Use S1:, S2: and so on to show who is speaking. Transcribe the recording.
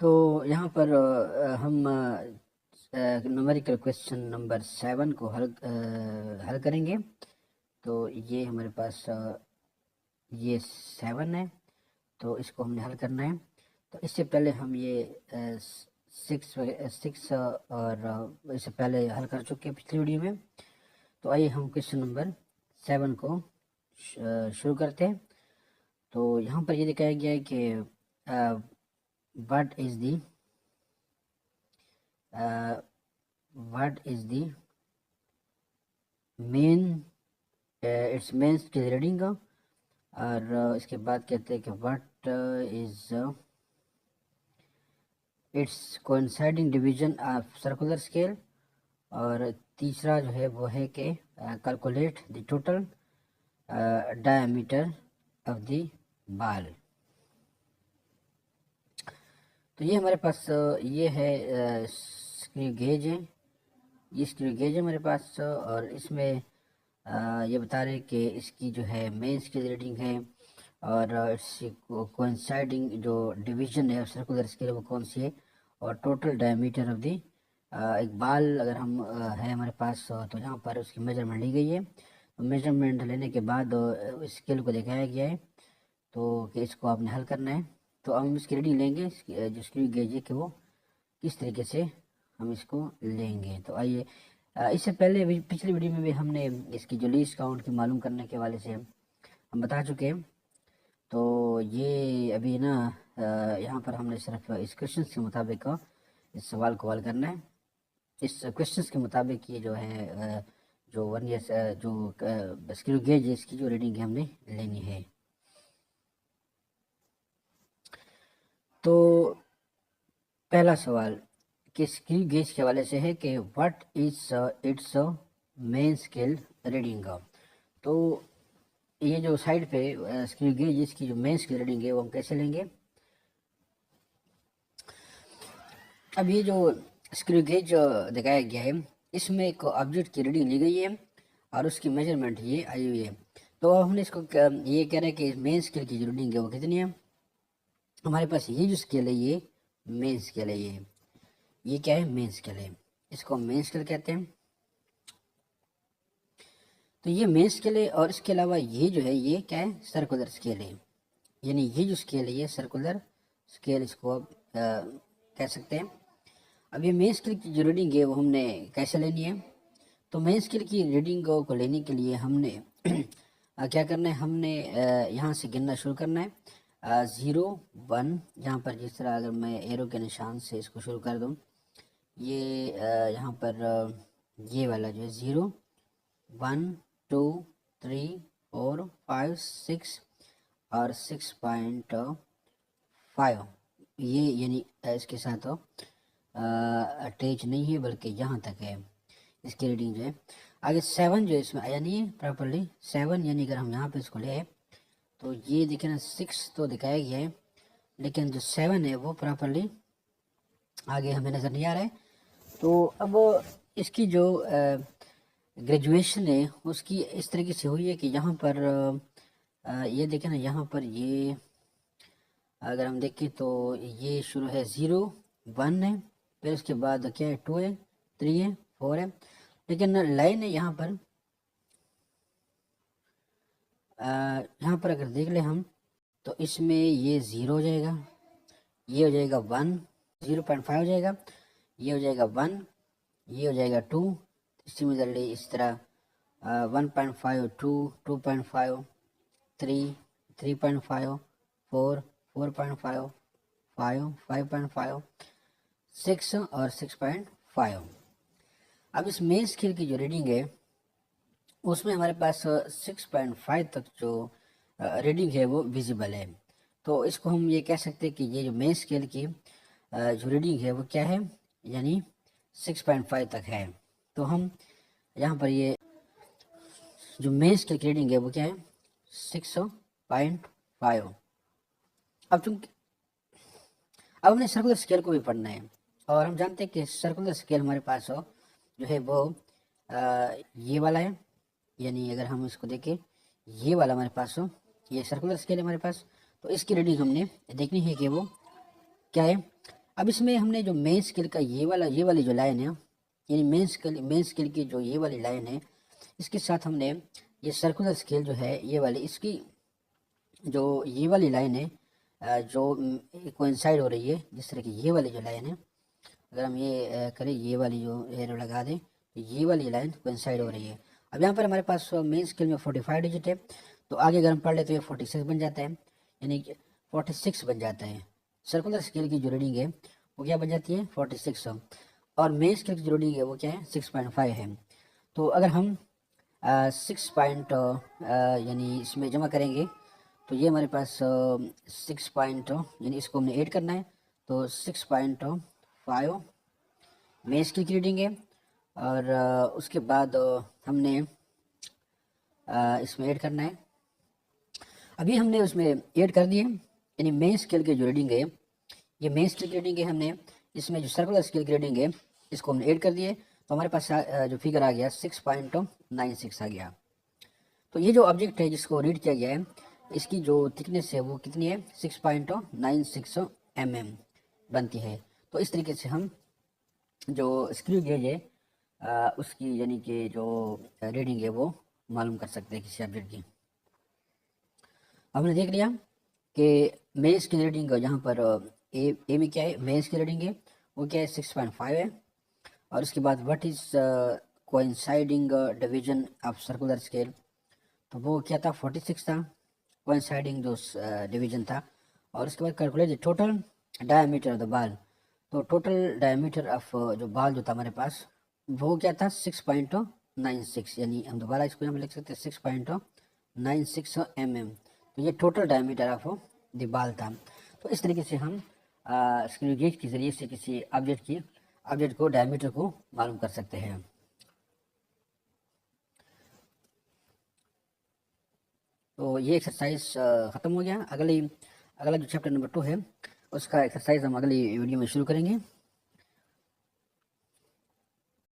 S1: तो यहाँ पर हम न्यूमेरिकल क्वेश्चन नंबर 7 को हल करेंगे। तो ये हमारे पास ये 7 है, तो इसको हमने हल करना है। तो इससे पहले हम ये 6 और इससे पहले हल कर चुके हैं पिछली वीडियो में। तो आइए हम क्वेश्चन नंबर 7 को शुरू करते हैं। तो यहाँ पर ये दिखाया गया है कि what is the main it's main scale reading का, और इसके बाद कहते हैं कि what is it's coinciding division of circular scale, और तीसरा जो है वो है कि calculate the total diameter of the बाल। तो ये हमारे पास ये है स्क्रू गेज है, ये स्क्रू गेज है हमारे पास, और इसमें ये बता रहे हैं कि इसकी जो है मेन स्केल रीडिंग है, और इससे कोइंसाइडिंग जो डिवीजन है सर्कुलर स्केल वो कौन सी है, और टोटल डायमीटर ऑफ दी एक बाल अगर हम है हमारे पास, तो यहाँ पर उसकी मेजरमेंट ली गई है। तो मेजरमेंट लेने के बाद स्केल को दिखाया गया है, तो कि इसको आपने हल करना है। तो अब हम इसकी रीडिंग लेंगे, जो स्क्रू गेज है कि वो किस तरीके से हम इसको लेंगे। तो आइए, इससे पहले भी पिछली वीडियो में भी हमने इसकी जो लीस्ट काउंट की मालूम करने के हवाले से हम बता चुके हैं। तो ये अभी ना यहाँ पर हमने सिर्फ इस क्वेश्चन के मुताबिक इस सवाल को हल करना है। इस क्वेश्चन के मुताबिक ये जो है जो 1 ईयर जो स्क्रू गेज है इसकी जो रीडिंग है हमने लेनी है। तो पहला सवाल कि स्क्रू गेज के हवाले से है कि what is it's main scale reading. तो ये जो साइड पे स्क्रू गेज इसकी जो मेन स्केल रीडिंग है वो हम कैसे लेंगे। अब ये जो स्क्रू गेज दिखाया गया है इसमें एक ऑब्जेक्ट की रीडिंग ली गई है और उसकी मेजरमेंट ये आई हुई है। तो अब हमने इसको ये कह रहे हैं कि मेन स्केल की जो रीडिंग है वो कितनी है। हमारे पास ये जो स्केल है ये मेन स्केल है, ये क्या है, मेन स्केल है, इसको हम मेन स्केल कहते हैं। तो ये मेन स्केल है, और इसके अलावा ये जो है ये क्या है, सर्कुलर स्केल है। यानी ये जो स्केल है ये सर्कुलर स्केल इसको आप कह सकते हैं। अब ये मेन स्केल की जो रीडिंग है वो हमने कैसे लेनी है। तो मेन स्केल की रीडिंग को लेने के लिए हमने क्या करना है, हमने यहाँ से गिनना शुरू करना है 0 1। यहाँ पर जिस तरह अगर मैं एरो के निशान से इसको शुरू कर दूँ, ये यहाँ पर ये वाला जो है 0 1 2 3 4 5 6 और 6.5, ये यानी इसके साथ अटैच नहीं है बल्कि यहाँ तक है इसकी रीडिंग जो है। आगे 7 जो है इसमें आया नहीं है प्रॉपरली 7, यानी अगर हम यहाँ पे इसको ले तो ये देखें ना 6 तो दिखाया गया है, लेकिन जो 7 है वो प्रॉपरली आगे हमें नज़र नहीं आ रहा है। तो अब इसकी जो ग्रेजुएशन है उसकी इस तरीके से हुई है कि यहाँ पर ये देखें ना, यहाँ पर ये अगर हम देखें तो ये शुरू है 0 1 है, फिर उसके बाद क्या है 2 है 3 है 4 है, लेकिन लाइन है यहाँ पर यहाँ पर अगर देख ले हम तो इसमें ये 0 हो जाएगा, ये हो जाएगा 1 0.5 हो जाएगा, ये हो जाएगा 1, ये हो जाएगा 2, सिमिलरली इस तरह 1.5 2 2.5 3 3.5 4 4.5 5 5.5 6 और 6.5। अब इस मेन स्केल की जो रीडिंग है उसमें हमारे पास 6.5 तक जो रीडिंग है वो विजिबल है। तो इसको हम ये कह सकते हैं कि ये जो मेन स्केल की जो रीडिंग है वो क्या है, यानी 6.5 तक है। तो हम यहाँ पर ये जो मेन स्केल की रीडिंग है वो क्या है 6.5। अब चूंकि अब हमने सर्कुलर स्केल को भी पढ़ना है, और हम जानते हैं कि सर्कुलर स्केल हमारे पास हो जो है वो ये वाला है, यानी अगर हम इसको देखें ये वाला हमारे पास हो, ये सर्कुलर स्केल है हमारे पास। तो इसकी रीडिंग हमने देखनी है कि वो क्या है, अब इसमें हमने जो मेन स्केल का ये वाली जो लाइन है, यानी मेन स्केल की जो ये वाली लाइन है, इसके साथ हमने ये सर्कुलर स्केल जो है ये वाली, इसकी जो ये वाली लाइन है जो कोइंसाइड हो रही है, जिस तरह की ये वाली जो लाइन है, अगर हम ये करें, ये वाली जो एरो लगा दें तो ये वाली लाइन कोइंसाइड हो रही है। अब यहाँ पर हमारे पास मेन स्केल में 45 डिजिट है, तो आगे अगर हम पढ़ ले तो ये 46 बन जाता है, यानी कि 46 बन जाता है। सर्कुलर स्केल की जो रीडिंग है वो क्या बन जाती है, 46, और मेन स्केल की जो रीडिंग है वो क्या है, 6.5 है। तो अगर हम 6 पॉइंट यानी इसमें जमा करेंगे तो ये हमारे पास 6 पॉइंट, यानी इसको हमने ऐड करना है, तो 6.5 मेन स्केल की रीडिंग है। और उसके बाद हमने इसमें ऐड करना है, अभी हमने उसमें ऐड कर दिए, यानी मेन स्केल की जो रीडिंग है, ये मेन स्केल की रीडिंग है, हमने इसमें जो सर्कुलर स्केल की रीडिंग है इसको हमने ऐड कर दिए, तो हमारे पास जो फिगर आ गया 6.96 आ गया। तो ये जो ऑब्जेक्ट है जिसको रीड किया गया है, इसकी जो थिकनेस है वो कितनी है, 6.96 mm बनती है। तो इस तरीके से हम जो स्क्रू गेज है उसकी यानी कि जो रीडिंग है वो मालूम कर सकते हैं किसी ऑब्जेक्ट की। हमने देख लिया कि मेंस की रीडिंग यहाँ पर ए में क्या है, मेंस की रीडिंग है वो क्या है, 6.5 है। और उसके बाद what is coinciding division of circular scale, तो वो क्या था, 46 था कोइंसाइडिंग जो डिवीजन था। और उसके बाद calculate the total diameter of the बाल, तो टोटल डायमीटर ऑफ जो बाल जो था हमारे पास वो क्या था, 6.96, यानी हम दोबारा इसको यहाँ पे लिख सकते हैं 6.96 mm। तो ये टोटल डायमीटर ऑफ द बाल था। तो इस तरीके से हम स्क्रू गेज के जरिए से किसी ऑब्जेक्ट को डायमीटर को मालूम कर सकते हैं। तो ये एक्सरसाइज ख़त्म हो गया। अगला जो चैप्टर नंबर 2 है उसका एक्सरसाइज हम अगली वीडियो में शुरू करेंगे।